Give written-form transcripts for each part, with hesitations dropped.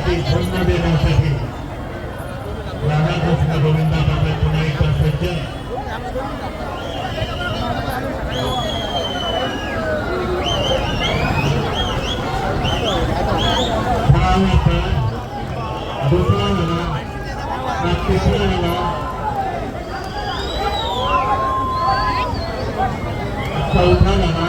ती पूर्ण देण्यासाठी राधाकृष्ण गोविंदा बाबा पुन्हा एकदा सज्ज दुसरा झाला तिसरा झाला चौथा झाला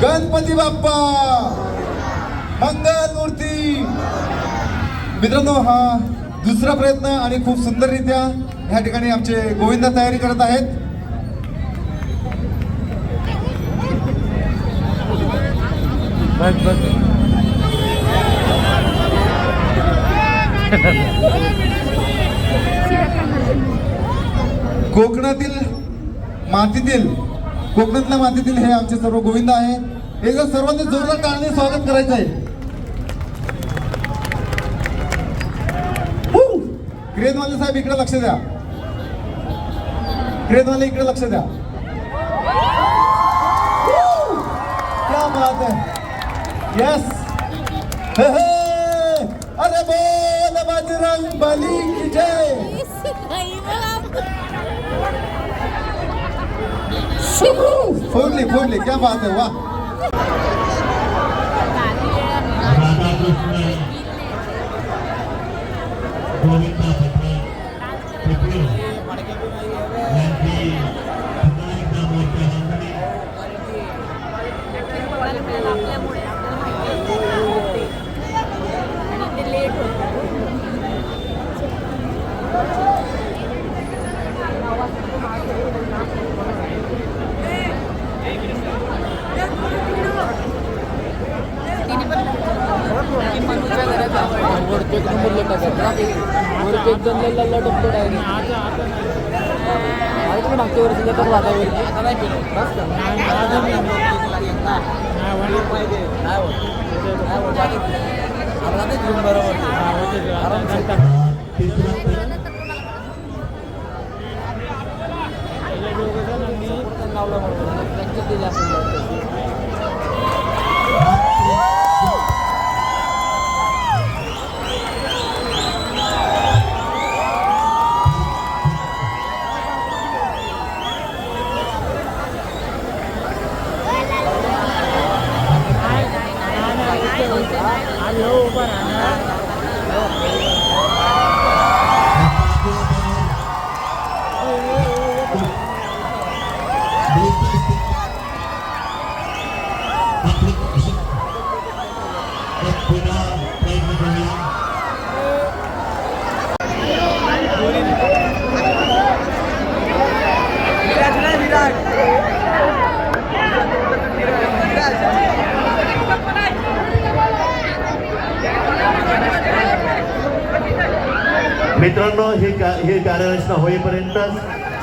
गणपती बाप्पा मंगल मूर्ती। मित्रांनो, हा दुसरा प्रयत्न आणि खूप सुंदररित्या ह्या ठिकाणी आमचे गोविंदा तयारी करत आहेत। कोकणातल्या मातीतील हे आमचे सर्व गोविंद आहे। एकदा सर्वांनी जोरदार टाळ्यांनी स्वागत करायचं आहे। क्रेनवाले साहेब इकडे लक्ष द्या, क्रेनवाले इकडे लक्ष द्या। क्या बात है, यस। अरे बोल बजरंग बली की जय। फोड़ली, क्या बात है, वाह। राधाकृष्ण गोविंदा यांची पुन्हा एकदा मोठ्या बांधणी मित्रांनो, ही कार्यरचना होईपर्यंत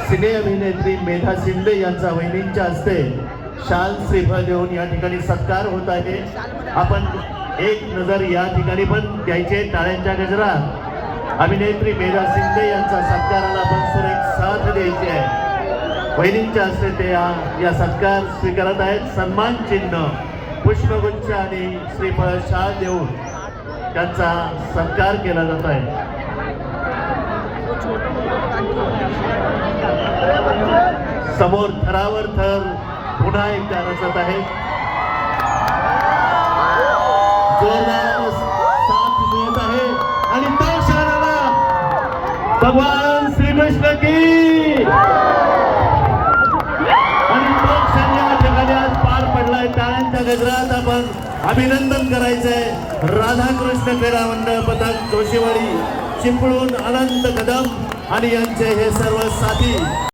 सिने अभिनेत्री मेधा शिंदे यांचा वहिनींच्या हस्ते शाल श्रीफळ देऊन या ठिकाणी सत्कार होत आहे। आपण एक नजर या ठिकाणी पण द्यायचे, टाळ्यांच्या गजरात अभिनेत्री मेधा शिंदे यांचा सत्काराला आपण सुरेख साथ द्यायची आहे। वहिनींच्या हस्ते ते या सत्कार स्वीकारत आहेत। सन्मान चिन्ह, पुष्पगुच्छ आणि श्रीफळ शाल देऊन त्यांचा सत्कार केला जात आहे। समोर थरावर थर पुन्हा एकदा रचत आहे। जोरदार साथ मिळत आहे आणि तो क्षणाला भगवान श्रीकृष्ण की आणि तो क्षण या ठिकाणी आज पार पडलाय। टाळ्यांच्या गजरात आपण अभिनंदन करायचंय। राधाकृष्ण क्रीडा मंडळ पथक जोशीवाडी, चिपळूण, अनंत कदम आणि यांचे हे सर्व साथी।